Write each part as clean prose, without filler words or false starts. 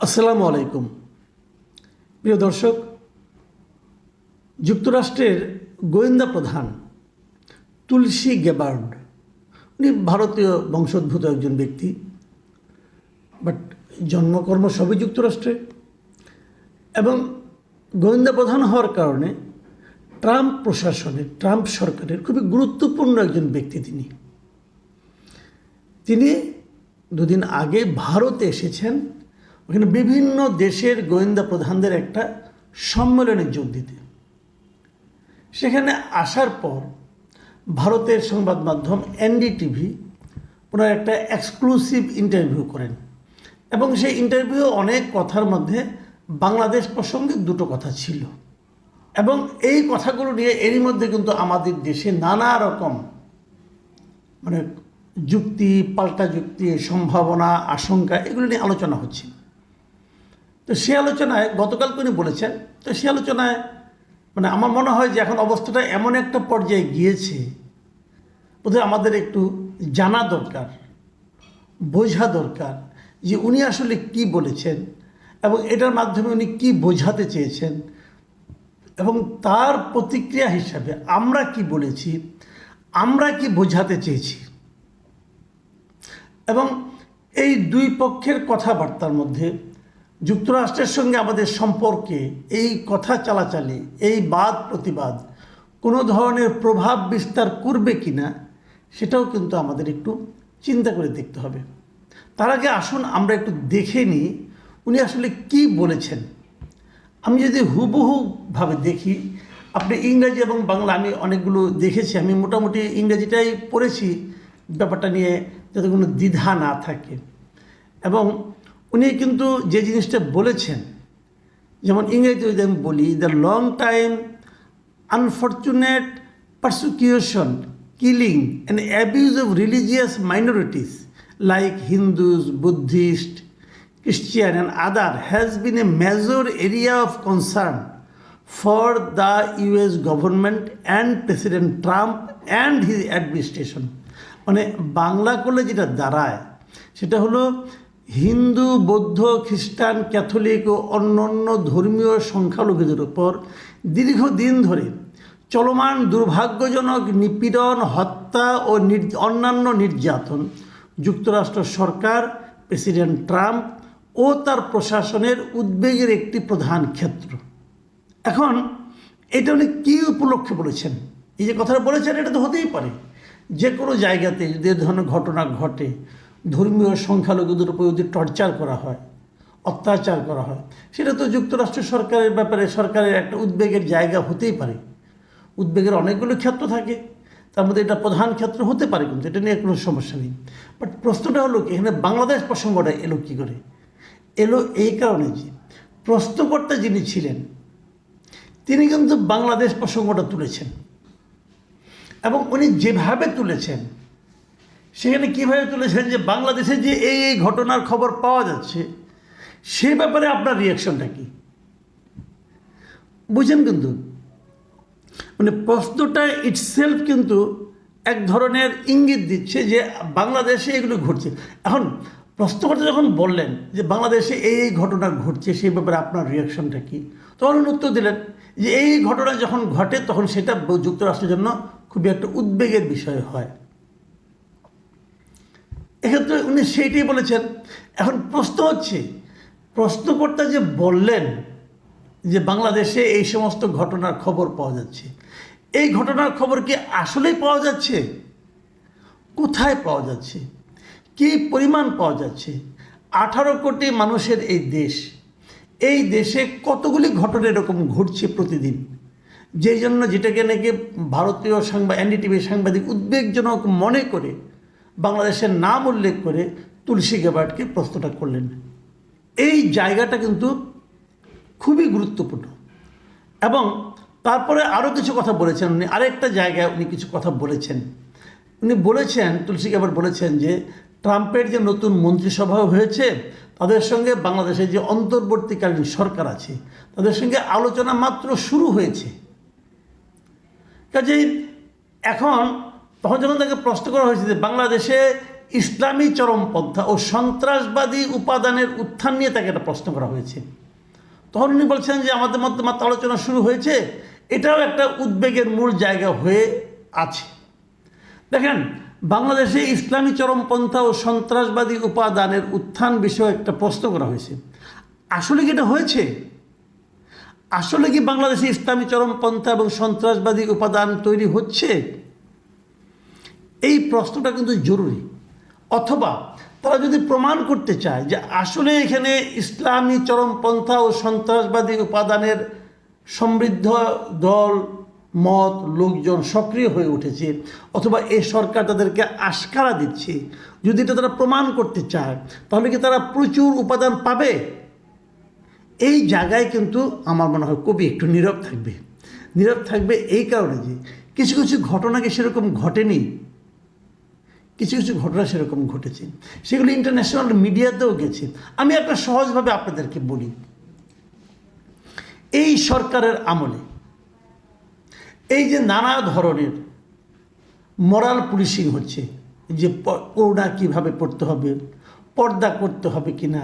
আসসালামু আলাইকুম। প্রিয় দর্শক, যুক্তরাষ্ট্রের গোয়েন্দা প্রধান তুলসী গ্যাবার্ড, উনি ভারতীয় বংশোদ্ভূত একজন ব্যক্তি, বাট জন্মকর্ম সবই যুক্তরাষ্ট্রে। এবং গোয়েন্দা প্রধান হওয়ার কারণে ট্রাম্প প্রশাসনের, ট্রাম্প সরকারের খুবই গুরুত্বপূর্ণ একজন ব্যক্তি তিনি দুদিন আগে ভারতে এসেছেন, ওখানে বিভিন্ন দেশের গোয়েন্দা প্রধানদের একটা সম্মেলনে যোগ দিতে। সেখানে আসার পর ভারতের সংবাদ মাধ্যম এনডিটিভি ওনার একটা এক্সক্লুসিভ ইন্টারভিউ করেন, এবং সেই ইন্টারভিউ অনেক কথার মধ্যে বাংলাদেশ প্রসঙ্গে দুটো কথা ছিল। এবং এই কথাগুলো নিয়ে এরই মধ্যে কিন্তু আমাদের দেশে নানা রকম যুক্তি, পাল্টা যুক্তি, সম্ভাবনা, আশঙ্কা, এগুলো নিয়ে আলোচনা হচ্ছে। তো সে আলোচনায় গতকালকে উনি বলেছেন, তো সে আলোচনায় আমার মনে হয় যে এখন অবস্থাটা এমন একটা পর্যায়ে গিয়েছে, বোধহয় আমাদের একটু জানা দরকার, বোঝা দরকার যে উনি আসলে কি বলেছেন এবং এটার মাধ্যমে উনি কি বোঝাতে চেয়েছেন, এবং তার প্রতিক্রিয়া হিসাবে আমরা কি বলেছি, আমরা কি বোঝাতে চেয়েছি। এবং এই দুই পক্ষের কথাবার্তার মধ্যে যুক্তরাষ্ট্রের সঙ্গে আমাদের সম্পর্কে এই কথা চালাচালি, এই বাদ প্রতিবাদ কোনো ধরনের প্রভাব বিস্তার করবে কি না, সেটাও কিন্তু আমাদের একটু চিন্তা করে দেখতে হবে। তার আগে আসুন আমরা একটু দেখে নিই উনি আসলে কি বলেছেন। আমি যদি হুবহুভাবে দেখি, আপনি ইংরেজি এবং বাংলা, আমি অনেকগুলো দেখেছি, আমি মোটামুটি ইংরেজিটাই পড়েছি ব্যাপারটা নিয়ে, যাতে কোনো দ্বিধা না থাকে। এবং উনি কিন্তু যে জিনিসটা বলেছেন, যেমন ইংরেজি যদি আমি বলি, the long time unfortunate persecution, killing and abuse of religious minorities like Hindus, Buddhist, Christian and other has been a major area of concern for the US government and President Trump and his administration. Bangla করলে যেটা দাঁড়ায় সেটা হলো হিন্দু, বৌদ্ধ, খ্রিস্টান, Catholic ও অন্যান্য ধর্মীয় সংখ্যালঘুদের উপর দীর্ঘদিন ধরে চলমান দুর্ভাগ্যজনক নিপীড়ন, হত্যা ও অন্যান্য নির্যাতন যুক্তরাষ্ট্র সরকার, প্রেসিডেন্ট ট্রাম্প ও তার প্রশাসনের উদ্বেগের একটি প্রধান ক্ষেত্র। এখন এটা উনি কী উপলক্ষে বলেছেন? এই যে কথাটা বলেছেন, এটা তো হতেই পারে যে কোনো জায়গাতে যদি এ ধরনের ঘটনা ঘটে, ধর্মীয় সংখ্যালঘুদের উপর যদি টর্চার করা হয়, অত্যাচার করা হয়, সেটা তো যুক্তরাষ্ট্র সরকারের ব্যাপারে সরকারের একটা উদ্বেগের জায়গা হতেই পারে। উদ্বেগের অনেকগুলো ক্ষেত্র থাকে, তার মধ্যে এটা প্রধান ক্ষেত্র হতে পারে, কিন্তু এটা নিয়ে কোনো সমস্যা নেই। বাট প্রশ্নটা হলো কি, এখানে বাংলাদেশ প্রসঙ্গটা এলো কী করে? এলো এই কারণে যে প্রশ্নকর্তা যিনি ছিলেন তিনি কিন্তু বাংলাদেশ প্রসঙ্গটা তুলেছেন, এবং উনি যেভাবে তুলেছেন সেখানে কীভাবে তুলেছেন যে বাংলাদেশে যে এই ঘটনার খবর পাওয়া যাচ্ছে, সে ব্যাপারে আপনার রিয়াকশনটা কী বুঝেন? কিন্তু প্রশ্নটা ইটসেলফ কিন্তু এক ধরনের ইঙ্গিত দিচ্ছে যে বাংলাদেশে এগুলো ঘটছে। এখন প্রশ্নকর্তা যখন বললেন যে বাংলাদেশে এই ঘটনা ঘটছে, সেই ব্যাপারে আপনার রিয়াকশনটা কী, তখন উত্তর দিলেন যে এই ঘটনা যখন ঘটে তখন সেটা যুক্তরাষ্ট্রের জন্য খুবই একটা উদ্বেগের বিষয় হয়। এক্ষেত্রে উনি সেইটাই বলেছেন। এখন প্রশ্ন হচ্ছে, প্রশ্নকর্তা যে বললেন যে বাংলাদেশে এই সমস্ত ঘটনার খবর পাওয়া যাচ্ছে, এই ঘটনার খবর কি আসলেই পাওয়া যাচ্ছে? কোথায় পাওয়া যাচ্ছে? কী পরিমাণ পাওয়া যাচ্ছে? 18 কোটি মানুষের এই দেশে কতগুলি ঘটনা এরকম ঘটছে প্রতিদিন, যেই জন্য যেটাকে নাকি ভারতীয় এনডিটিভি সাংবাদিক উদ্বেগজনক মনে করে বাংলাদেশের নাম উল্লেখ করে তুলসী গ্যাবার্ডকে প্রশ্নটা করলেন। এই জায়গাটা কিন্তু খুবই গুরুত্বপূর্ণ। এবং তারপরে আরও কিছু কথা বলেছেন উনি, আরেকটা জায়গায় উনি কিছু কথা বলেছেন। উনি বলেছেন, তুলসী গ্যাবার্ড বলেছেন যে ট্রাম্পের যে নতুন মন্ত্রিসভা হয়েছে, তাদের সঙ্গে বাংলাদেশের যে অন্তর্বর্তীকালীন সরকার আছে তাদের সঙ্গে আলোচনা মাত্র শুরু হয়েছে। কাজেই এখন তখন যখন তাকে প্রশ্ন করা হয়েছে যে বাংলাদেশে ইসলামী চরমপন্থা ও সন্ত্রাসবাদী উপাদানের উত্থান নিয়ে তাকে একটা প্রশ্ন করা হয়েছে। তখন উনি বলছেন যে আমাদের মধ্যে মাত্র আলোচনা শুরু হয়েছে, এটাও একটা উদ্বেগের মূল জায়গা হয়ে আছে। দেখেন, বাংলাদেশে ইসলামী চরমপন্থা ও সন্ত্রাসবাদী উপাদানের উত্থান বিষয়ে একটা প্রশ্ন করা হয়েছে। আসলে কি এটা হয়েছে? আসলে কি বাংলাদেশে ইসলামী চরমপন্থা এবং সন্ত্রাসবাদী উপাদান তৈরি হচ্ছে? এই প্রশ্নটা কিন্তু জরুরি। অথবা তারা যদি প্রমাণ করতে চায় যে আসলে এখানে ইসলামী চরমপন্থা ও সন্ত্রাসবাদী উপাদানের সমৃদ্ধ দল মত লোকজন সক্রিয় হয়ে উঠেছে, অথবা এই সরকার তাদেরকে আশকারা দিচ্ছে, যদি এটা তারা প্রমাণ করতে চায়, তাহলে কি তারা প্রচুর উপাদান পাবে? এই জায়গায় কিন্তু আমার মনে হয় কবি একটু নীরব থাকবে। নীরব থাকবে এই কারণে যে কিছু কিছু ঘটনা কি সেরকম ঘটেনি, কিছু কিছু ঘটনা সেরকম ঘটেছে, সেগুলো ইন্টারন্যাশনাল মিডিয়াতেও গেছে। আমি একটা সহজভাবে আপনাদেরকে বলি, এই সরকারের আমলে এই যে নানা ধরনের মোরাল পুলিশিং হচ্ছে, যে করোনা কীভাবে পড়তে হবে, পর্দা করতে হবে কিনা,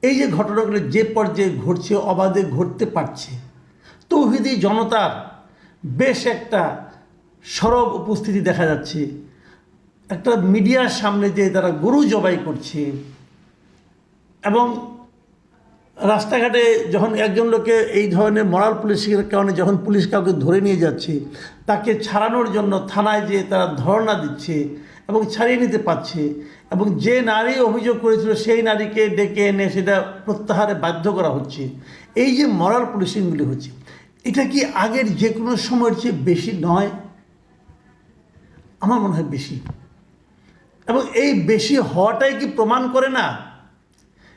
এই যে ঘটনাগুলো যে পর্যায়ে ঘটছে, অবাধে ঘটতে পারছে, তৌহিদি জনতার বেশ একটা সরব উপস্থিতি দেখা যাচ্ছে। একটা মিডিয়ার সামনে যে তারা গরু জবাই করছে, এবং রাস্তাঘাটে যখন একজন লোকে এই ধরনের মরাল পুলিশের কারণে যখন পুলিশ কাউকে ধরে নিয়ে যাচ্ছে, তাকে ছাড়ানোর জন্য থানায় যেয়ে তারা ধর্ণা দিচ্ছে এবং ছাড়িয়ে নিতে পারছে, এবং যে নারী অভিযোগ করেছিল সেই নারীকে ডেকে এনে সেটা প্রত্যাহারে বাধ্য করা হচ্ছে। এই যে মরাল পুলিশিংগুলি হচ্ছে, এটা কি আগের যে কোনো সময়ের চেয়ে বেশি নয়? আমার মনে হয় বেশি। এবং এই বেশি হওয়াটাই কি প্রমাণ করে না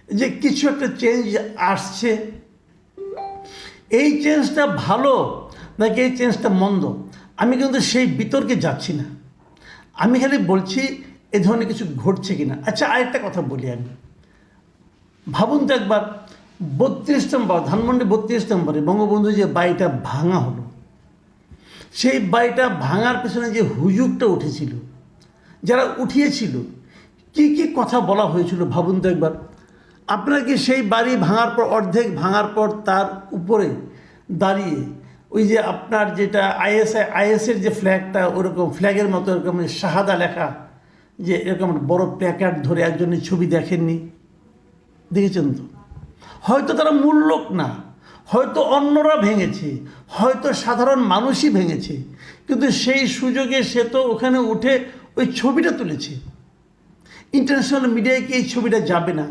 যে কিছু একটা চেঞ্জ আসছে? এই চেঞ্জটা ভালো নাকি এই চেঞ্জটা মন্দ, আমি কিন্তু সেই বিতর্কে যাচ্ছি না। আমি খালি বলছি এ ধরনের কিছু ঘটছে কিনা। আচ্ছা, আরেকটা কথা বলি আমি। ভাবুন তো একবার, 32 নম্বর ধানমন্ডি 32 নম্বরে বঙ্গবন্ধু যে বাড়িটা ভাঙা হলো, সেই বাড়িটা ভাঙার পেছনে যে হুজুগটা উঠেছিল, যারা উঠিয়েছিল, কি কি কথা বলা হয়েছিল ভাবুন তো একবার। আপনারা কি সেই বাড়ি ভাঙার পর, অর্ধেক ভাঙার পর তার উপরে দাঁড়িয়ে ওই যে আপনার যেটা আইএসের যে ফ্ল্যাগটা, ওরকম ফ্ল্যাগের মতো এরকম শাহাদা লেখা, যে এরকম বড় প্ল্যাকার্ড ধরে একজনের ছবি দেখেননি? দেখেছেন তো? হয়তো তারা মূল লোক না, হয়তো অন্যরা ভেঙেছে, হয়তো সাধারণ মানুষই ভেঙেছে, কিন্তু সেই সুযোগে সে তো ওখানে উঠে ওই ছবিটা তুলেছে। ইন্টারন্যাশনাল মিডিয়ায় কি এই ছবিটা যাবে না?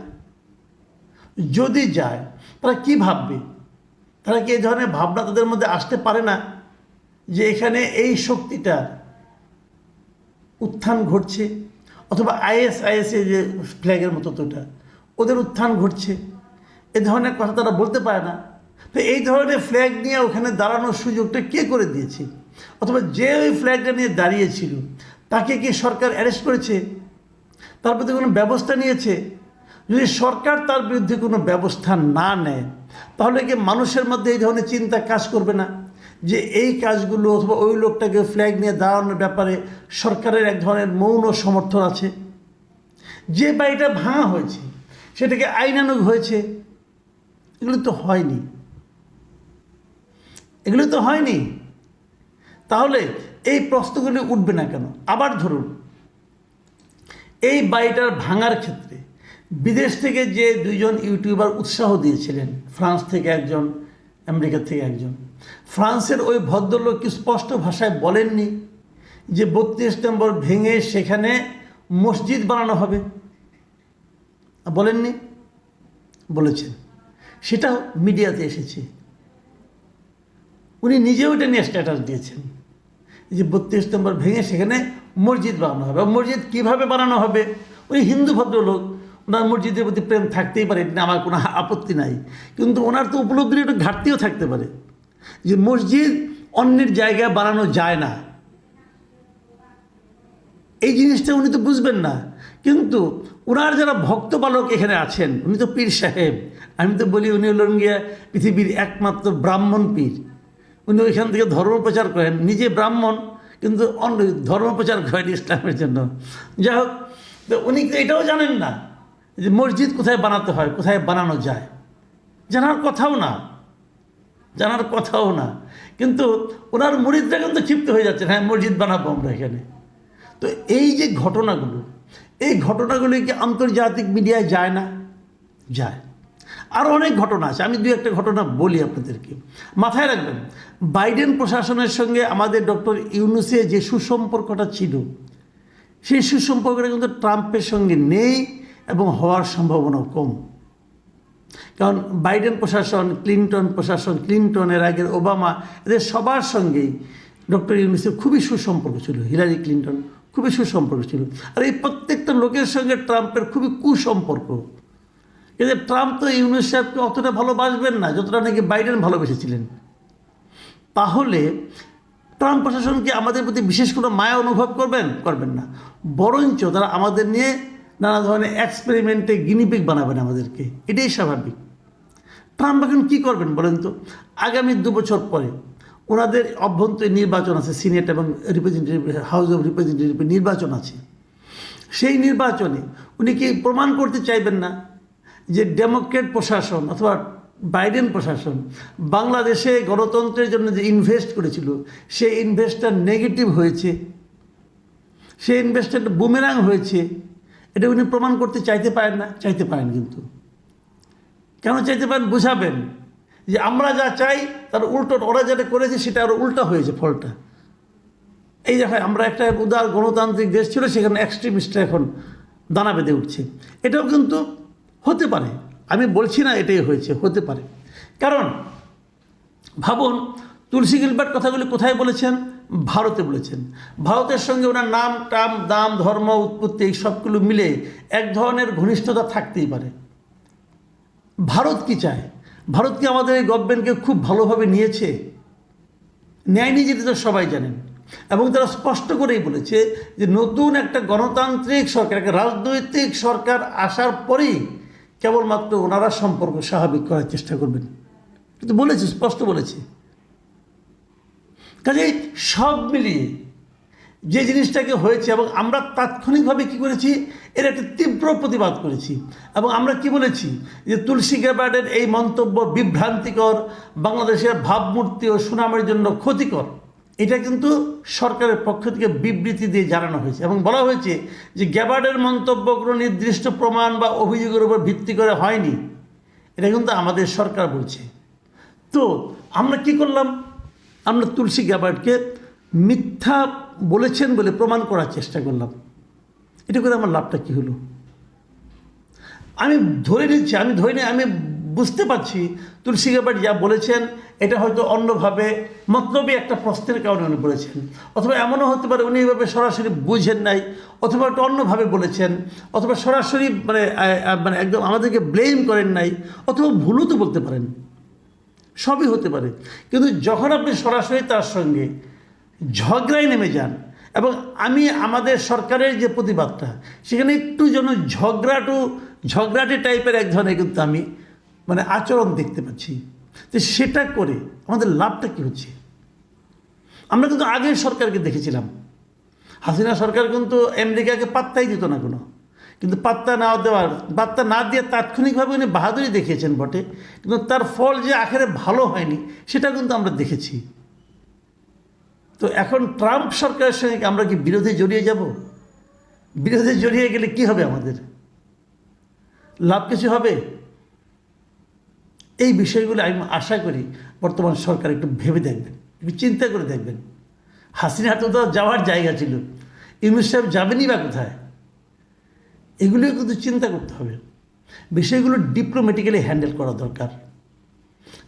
যদি যায়, তারা কি ভাববে? তারা কি এই ধরনের ভাবনা তাদের মধ্যে আসতে পারে না যে এখানে এই শক্তিটার উত্থান ঘটছে, অথবা আইএসের যে ফ্ল্যাগের মতো তোটা ওদের উত্থান ঘটছে? এ ধরনের কথা তারা বলতে পারে না। তো এই ধরনের ফ্ল্যাগ নিয়ে ওখানে দাঁড়ানোর সুযোগটা কে করে দিয়েছে? অথবা যে ওই ফ্ল্যাগটা নিয়ে দাঁড়িয়েছিল তাকে কি সরকার অ্যারেস্ট করেছে? তার প্রতি কোনো ব্যবস্থা নিয়েছে? যদি সরকার তার বিরুদ্ধে কোনো ব্যবস্থা না নেয়, তাহলে কি মানুষের মধ্যে এই ধরনের চিন্তা কাজ করবে না যে এই কাজগুলো অথবা ওই লোকটাকে ফ্ল্যাগ নিয়ে দাঁড়ানোর ব্যাপারে সরকারের এক ধরনের মৌন সমর্থন আছে? যে বাড়িটা ভাঙা হয়েছে সেটাকে আইনানুগ হয়েছে, এগুলো তো হয়নি, এগুলো তো হয়নি। তাহলে এই প্রশ্নগুলি উঠবে না কেন? আবার ধরুন, এই বাড়িটার ভাঙার ক্ষেত্রে বিদেশ থেকে যে দুইজন ইউটিউবার উৎসাহ দিয়েছিলেন, ফ্রান্স থেকে একজন, আমেরিকা থেকে একজন, ফ্রান্সের ওই ভদ্রলোক কি স্পষ্ট ভাষায় বলেননি যে 32 নম্বর ভেঙে সেখানে মসজিদ বানানো হবে? বলেননি? বলেছেন, সেটাও মিডিয়াতে এসেছে। উনি নিজেও এটা নিয়ে স্ট্যাটাস দিয়েছেন যে 32 নম্বর ভেঙে সেখানে মসজিদ বানানো হবে। মসজিদ কীভাবে বানানো হবে? উনি হিন্দু ভদ্রলোক, ওনার মসজিদের প্রতি প্রেম থাকতেই পারে, এটা আমার কোনো আপত্তি নাই, কিন্তু ওনার তো উপলব্ধির একটু ঘাটতিও থাকতে পারে যে মসজিদ অন্যের জায়গায় বানানো যায় না, এই জিনিসটা উনি তো বুঝবেন না। কিন্তু ওনার যারা ভক্ত বালক এখানে আছেন, উনি তো পীর সাহেব, আমি তো বলি উনি হলেন গিয়া পৃথিবীর একমাত্র ব্রাহ্মণ পীর। উনি ওইখান থেকে ধর্ম প্রচার করেন, নিজে ব্রাহ্মণ কিন্তু অন্য ধর্ম প্রচার করেন ইসলামের জন্য। যাই হোক, তো উনি এটাও জানেন না যে মসজিদ কোথায় বানাতে হয়, কোথায় বানানো যায়, জানার কথাও না। কিন্তু ওনার মুরিদরা কিন্তু ক্ষিপ্ত হয়ে যাচ্ছে, হ্যাঁ মসজিদ বানাবো আমরা এখানে। তো এই যে ঘটনাগুলো কি আন্তর্জাতিক মিডিয়ায় যায় না? যায়। আরও অনেক ঘটনা আছে, আমি দু একটা ঘটনা বলি আপনাদেরকে। মাথায় রাখবেন, বাইডেন প্রশাসনের সঙ্গে আমাদের ডক্টর ইউনূসের যে সুসম্পর্কটা ছিল, সেই সুসম্পর্কটা কিন্তু ট্রাম্পের সঙ্গে নেই এবং হওয়ার সম্ভাবনাও কম। কারণ বাইডেন প্রশাসন, ক্লিন্টনের আগের ওবামা, এদের সবার সঙ্গেই ডক্টর ইউনূসের খুবই সুসম্পর্ক ছিল, হিলারি ক্লিন্টন খুবই সুসম্পর্ক ছিল। আর এই প্রত্যেকটা লোকের সঙ্গে ট্রাম্পের খুবই কুসম্পর্ক। কিন্তু ট্রাম্প তো ইউনূস সাহেবকে অতটা ভালোবাসবেন না যতটা নাকি বাইডেন ভালোবেসেছিলেন। তাহলে ট্রাম্প প্রশাসন কি আমাদের প্রতি বিশেষ কোনো মায়া অনুভব করবেন না, বরঞ্চ তারা আমাদের নিয়ে নানা ধরনের এক্সপেরিমেন্টে গিনিপিগ বানাবেন আমাদেরকে, এটাই স্বাভাবিক। ট্রাম্প এখন কী করবেন বলেন তো? আগামী 2 বছর পরে ওনাদের অভ্যন্তরীণ নির্বাচন আছে, সিনেট এবং হাউস অফ রিপ্রেজেন্টেটিভ নির্বাচন আছে। সেই নির্বাচনে উনি কি প্রমাণ করতে চাইবেন না যে ডেমোক্রেট প্রশাসন অথবা বাইডেন প্রশাসন বাংলাদেশে গণতন্ত্রের জন্য যে ইনভেস্ট করেছিল, সেই ইনভেস্টটা নেগেটিভ হয়েছে, সেই ইনভেস্টটা বুমেরাং হয়েছে, এটা উনি প্রমাণ করতে চাইতে পারেন না? চাইতে পারেন। কিন্তু কেন চাইতে পারেন বুঝাবেন যে আমরা যা চাই তার উল্টো, ওরা যেটা করেছে সেটা আরও উল্টা হয়েছে ফলটা। এই দেখেন, আমরা একটা উদার গণতান্ত্রিক দেশ ছিল, সেখানে এক্সট্রিমিস্টরা এখন দানা বেঁধে উঠছে। এটাও কিন্তু হতে পারে, আমি বলছি না এটাই হয়েছে, হতে পারে। কারণ ভাবুন, তুলসী গিলবার্ট কথাগুলি কোথায় বলেছেন? ভারতে বলেছেন। ভারতের সঙ্গে ওনার নাম টাম দাম ধর্ম উৎপত্তি এই সবগুলো মিলে এক ধরনের ঘনিষ্ঠতা থাকতেই পারে। ভারত কি চায়? ভারত কি আমাদের এই গভর্নমেন্টকে খুব ভালোভাবে নিয়েছে? নেয়নি, যেটা তো সবাই জানেন। এবং তারা স্পষ্ট করেই বলেছে যে নতুন একটা গণতান্ত্রিক সরকার, একটা রাজনৈতিক সরকার আসার পরেই কেবলমাত্র ওনারা সম্পর্ক স্বাভাবিক করার চেষ্টা করবেন, কিন্তু বলেছে, স্পষ্ট বলেছে। কাজেই সব মিলিয়ে যে জিনিসটাকে হয়েছে, এবং আমরা তাৎক্ষণিকভাবে কী করেছি, এর একটা তীব্র প্রতিবাদ করেছি। এবং আমরা কি বলেছি যে তুলসী গ্যাবার্ডের এই মন্তব্য বিভ্রান্তিকর, বাংলাদেশের ভাবমূর্তি ও সুনামের জন্য ক্ষতিকর। এটা কিন্তু সরকারের পক্ষ থেকে বিবৃতি দিয়ে জানানো হয়েছে এবং বলা হয়েছে যে গ্যাবার্ডের মন্তব্য কোনো নির্দিষ্ট প্রমাণ বা অভিযোগের উপর ভিত্তি করে হয়নি, এটা কিন্তু আমাদের সরকার বলছে। তো আমরা কি করলাম? আমরা তুলসী গ্যাবার্ডকে মিথ্যা বলেছেন বলে প্রমাণ করার চেষ্টা করলাম। এটা করে আমার লাভটা কী হলো? আমি ধরে নিচ্ছি, আমি বুঝতে পারছি তুলসী গ্যাবার্ড যা বলেছেন এটা হয়তো অন্যভাবে মতলবী একটা প্রশ্নের কারণে উনি বলেছেন, অথবা এমনও হতে পারে উনি এইভাবে সরাসরি বুঝেন নাই, অথবা একটু অন্যভাবে বলেছেন, অথবা সরাসরি মানে একদম আমাদেরকে ব্লেম করেন নাই, অথবা ভুলও তো বলতে পারেন, সবই হতে পারে। কিন্তু যখন আপনি সরাসরি তার সঙ্গে ঝগড়ায় নেমে যান, এবং আমি আমাদের সরকারের যে প্রতিবাদটা, সেখানে একটু যেন ঝগড়াটে টাইপের এক ধরনের কিন্তু আমি আচরণ দেখতে পাচ্ছি। তো সেটা করে আমাদের লাভটা কী হচ্ছে? আমরা কিন্তু আগের সরকারকে দেখেছিলাম, হাসিনা সরকার কিন্তু আমেরিকাকে পাত্তাই দিত না কোনো, কিন্তু পাত্তা না দিয়ে তাৎক্ষণিকভাবে উনি বাহাদুরি দেখিয়েছেন বটে, কিন্তু তার ফল যে আখেরে ভালো হয়নি সেটা কিন্তু আমরা দেখেছি। তো এখন ট্রাম্প সরকারের সঙ্গে আমরা কি বিরোধে জড়িয়ে যাব? বিরোধে জড়িয়ে গেলে কি হবে? আমাদের লাভ কিছু হবে? এই বিষয়গুলো আমি আশা করি বর্তমান সরকার একটু ভেবে দেখবেন, একটু চিন্তা করে দেখবেন। হাসিনা তো যাওয়ার জায়গা ছিল, ইউনূস সাহেব যাবেনই বা কোথায়? এগুলিও কিন্তু চিন্তা করতে হবে, বিষয়গুলো ডিপ্লোম্যাটিক্যালি হ্যান্ডেল করা দরকার।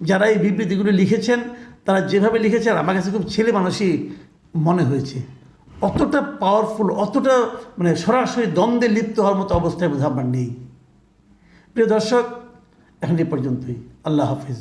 যারা এই বিবৃতিগুলো লিখেছেন তারা যেভাবে লিখেছেন আমার কাছে খুব ছেলে মানুষই মনে হয়েছে। অতটা পাওয়ারফুল, অতটা সরাসরি দ্বন্দ্বে লিপ্ত হওয়ার মতো অবস্থায় বোধ আমার নেই। প্রিয় দর্শক, এখন এ পর্যন্তই। আল্লাহ হাফিজ।